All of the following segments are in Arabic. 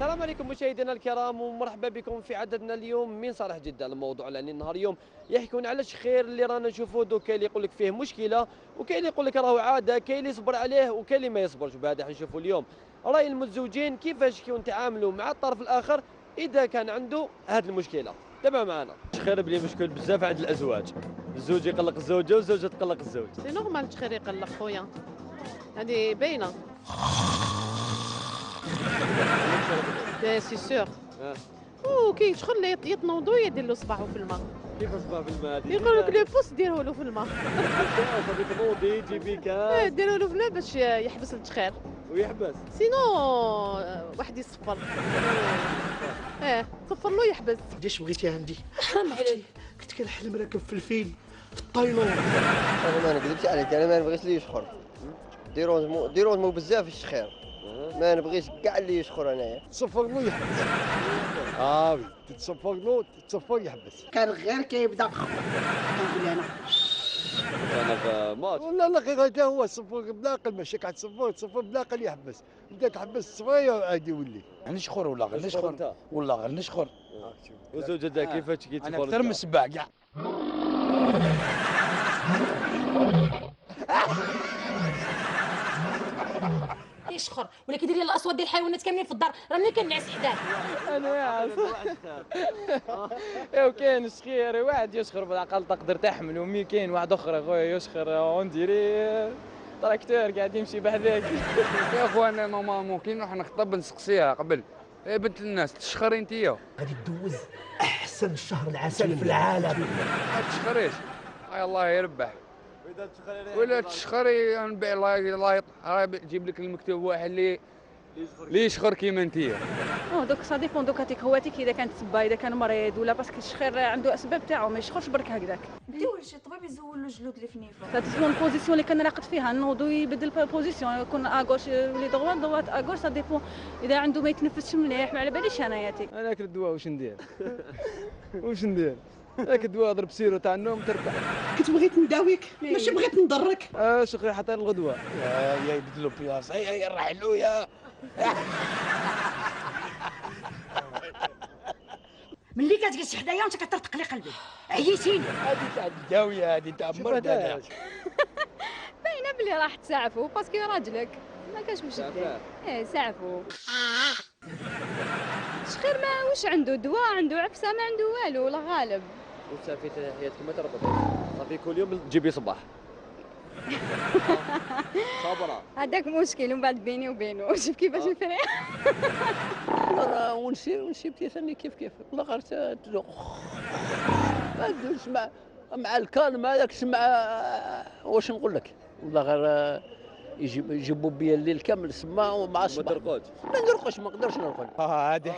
السلام عليكم مشاهدينا الكرام ومرحبا بكم في عددنا اليوم من صالح جدة. الموضوع لان النهار اليوم يحكون على الشخير اللي رانا نشوفوه دوك. كاين اللي يقول لك فيه مشكله، وكاين اللي يقول لك راهو عاده، كاين اللي يصبر عليه وكاين اللي ما يصبرش. بهذا حنشوفوا اليوم راي المتزوجين كيفاش يتعاملوا مع الطرف الاخر اذا كان عنده هذه المشكله. تابع معنا. الشخير بلي مشكل بزاف عند الازواج، الزوج يقلق الزوجه والزوجه تقلق الزوج. سي نورمال تخير يقلق خويا، هذه باينه. سي سور. وكاين شغل اللي يتنوضوا يدير له صباعه في الماء. كيف اصبع في الماء؟ يقول لك لو بوس ديره له في الماء. صافي تنوضي تجيبي كاس ديروا له في الماء باش يحبس التخير، ويحبس. سينو واحد يصفر. تصفر له يحبس. قداش بغيتي عندي؟ حرام عليك، كنت كنحلم راكب في الفيلم في الطايلون. انا ما نكذبش عليك، انا ما نبغيش اللي يشخر. ديروزمو بزاف في الشخير، ما نبغيش كاع اللي يشخر انايا. تصفر له يحبس. وي تتصفر له تصفر يحبس. كان غير كيبدا كنقول انا انا في ماتش. لا غير هذا هو الصفر بلاقل، ماشي تصفر بلاقل يحبس. بدا تحبس الصفريه عادي يولي نشخر ولا غير نشخر والله غير نشخر. وزوجتها كيفاش كيتفرج؟ انا اكثر من السباع كاع. يشخر ولا كيدير لي الاصوات ديال الحيوانات كاملين في الدار، راني كنعس حداه. انا عارف. وكاين الشخير واحد يشخر بالعقل تقدر تحمل، ومي كاين واحد اخر خويا يشخر اون ديري تراكتور قاعد يمشي بحذاك. يا اخوانا ماما ممكن نروح نخطب نسقسيها قبل. يا بنت الناس تشخري انتيا؟ غادي تدوز احسن شهر العسل في العالم. ما تشخريش، الله يربح. ولا تشخري نبيع الله يجيب لك المكتوب واحد اللي يشخر كيما انتيا. دوك سا ديبون دوك هاتيك خواتك اذا كانت تبا اذا كان مريض ولا باسكو الشخير عنده اسباب تاعو، ما يشخرش برك هكذاك. ديو شي طبيب يزول له جلود اللي في نيفه. ساتيسفون البوزيسيون اللي كان راقد فيها نوضو يبدل البوزيسيون، يكون اغوش ولي دوات اغوش. سا ديبون اذا عنده ما يتنفسش مليح، ما على باليش انا ياتيك. انا كل الدواء واش ندير؟ واش ندير؟ هاك الدواء ضرب سيرو تاع النوم تربح. كنت بغيت نداويك ماشي بغيت نضرك. شكرا حتى الغدوه. يا يبدلوا بلاصه، يا رحلوا يا. ملي كتجلس حدايا وانت كترتق لي قلبي، عييتيني. هذه تاع الداويه، هذه تاع مرض. باينه بلي راح تسعفوا باسكو راجلك ما كاش باش دير. سعفوا. الشخير ما واش عنده دواء، عنده عفسه، ما عنده والو ولا غالب. وصافي حياتك ما تربط، صافي كل يوم تجيبي صباح. صابره. هذاك مشكل ومن بعد بيني وبينه. شوف كيفاش الفرق. راه ونسي بتيسني كيف والله غير ما تدوز مع الكالم هذاك تسمع. واش نقول لك والله غير يجيبوا بيا الليل كامل سما ومع الصباح ما ترقدش. ما نرقش، ما نقدرش نرقد. هذه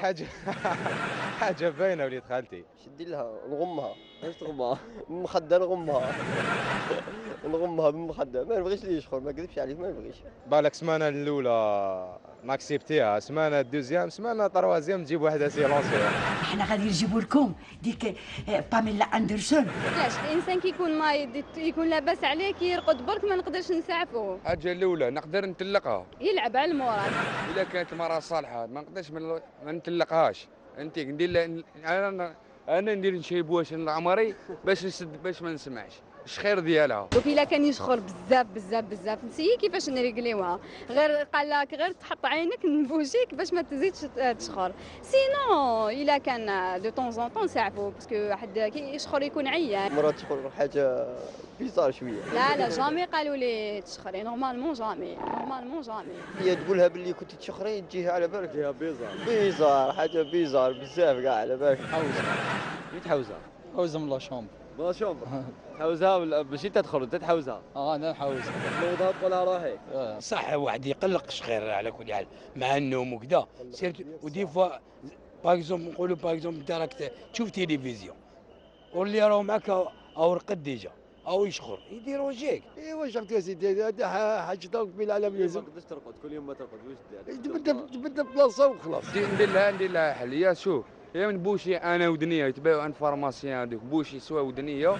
حاجه باينه وليد خالتي. شدي لها نغمها، اش تغمى؟ بالمخده نغمها. نغمها بالمخده، ما نبغيش اللي يشخر، ما نكذبش عليك، ما نبغيش. بالك سمانه الاولى ماكسيبتيها، سمانه دوزيام، سمانه طروازيام تجيب وحده سيلونسيو. احنا غادي نجيبوا لكم ديك باميلا اندرسون. علاش الانسان كيكون مريض يكون لاباس عليه كيرقد برك ما نقدرش نسعفوه. الحاجه الاولى نقدر نطلقها يلعب على المورال. الا كانت المراه صالحه، ما نقدرش ما نطلقهاش. انت ندير انا ندير نشيبوش عمري باش نسد باش ما نسمعش الشخير ديالها. دوك الا كان يشخر بزاف نسيي كيفاش نريقليوها. غير قال لك غير تحط عينك نبوجيك باش ما تزيدش تشخر. سينو الا كان دو طون زون طون ساعفو باسكو حد كي يشخر يكون عيان. مرات تشخر حاجه بيزار شويه. لا جامي قالوا لي تشخري، نورمالمون جامي. هي تقولها باللي كنت تشخري تجيها على بالك. فيها بيزار. بيزار، حاجه بيزار بزاف كاع على بالك. يتحوزها. حوزه من لا شومبر. ما شومبر. تحوزها ماشي تدخل انت تحوزها. انا نحوزها. نوضها تقولها روحي. صح واحد يقلق شخير على كل حال مع النوم وكذا. ودي فوا باغ اكزومبل نقولوا باغ اكزومبل انت راك تشوف تيليفزيون واللي راهو معاك او رقد ديجا او يشخر يدير وجهك. ايوا شفت يا سيدي هذا حاجه دوك بين العالم ما يزم. تقدرش ترقد كل يوم، ما ترقد واش دير؟ تبدل بلاصه وخلاص. ندير لها حل. يا شوف يا من بوشي انا ودنيه يتباعوا عند فارماسيان هذوك بوشي سوا ودنيه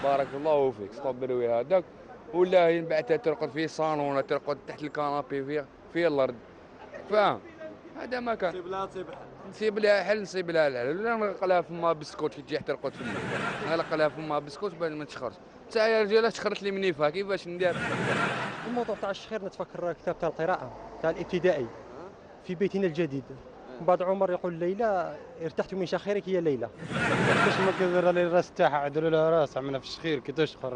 بارك الله فيك صبروا هذاك، ولا ينبعثها ترقد في صالون ولا ترقد تحت الكنابي في الارض، فاهم؟ هذا ما كان تصيب لها تصيب حل. نصيب لها حل نصيب لها الحل، ولا نغلق لها فما بسكوت كي تجي يحترقوا تما، نغلق لها فما بسكوت باش ما تشخرش. انت يا رجاله شخرت لي منيفها كيفاش ندير؟ الموضوع تاع الشخير نتفكر كتاب تاع القراءة تاع الابتدائي في بيتنا الجديد. من بعد عمر يقول ليلى ارتحت من شخيرك يا ليلى. كيفاش ما كيدير لي الراس تاعها عدلوا لها راس عملنا في الشخير كي تشخر.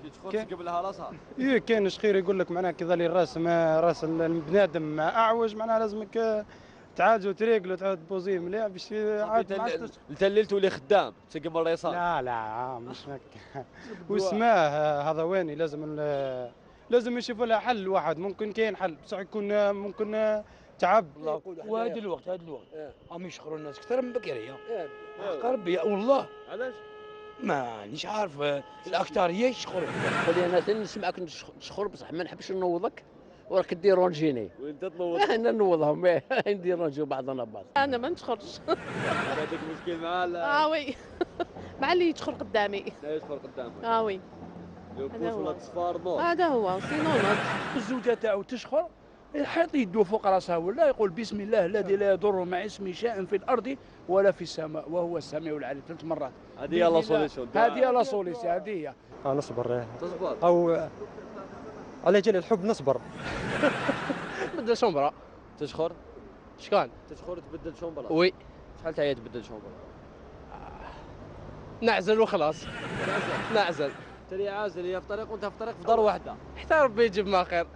كي تشخر تقبل لها راسها. ايه كاين شخير يقول لك معناها كي ظل الراس ما راس البنادم ما اعوج معناها لازمك تعالجوا تريقلوا تعود بوزيه مليح باش عاد ما عادش انت اللي تولي خدام تقبل الريصان. لا مش هكا. واسماه هذا واني لازم يشوفوا لها حل واحد. ممكن كاين حل بصح يكون ممكن تعب. وهذا الوقت هم يشخروا الناس اكثر من بكريه. قربي والله. علاش؟ مانيش عارف الاكثريه يشخروا. قول لي انا نسمعك تشخر بصح ما نحبش نوضك وراك ديرونجيني. وانت تنوض. انا نوضهم نديرونجيو بعضنا بعض. انا ما نشخرش. هذاك مشكل مع وي مع اللي يشخر قدامي. لا يشخر قدامك. وي لو كوش ولا تصفار نوض. هذا هو سينو نوض. الزوجه تاعو تشخر يحط يدو فوق راسها ولا يقول بسم الله الذي لا يضر مع اسمه شيء في الارض ولا في السماء وهو السميع العليم 3 مرات. هذه هي لا سوليسيون. هذه هي لا سوليسيون هذه هي. نصبر. تصبر. او على جال الحب نصبر. بدل شومبرا. تشخر؟ شكان؟ تشخر تبدل شومبرا. وي. شحال تاعي تبدل شومبرا؟ نعزل وخلاص. نعزل. انت اللي عازل هي في طريق وانت في طريق في دار واحده. حتى ربي يجيب ما خير.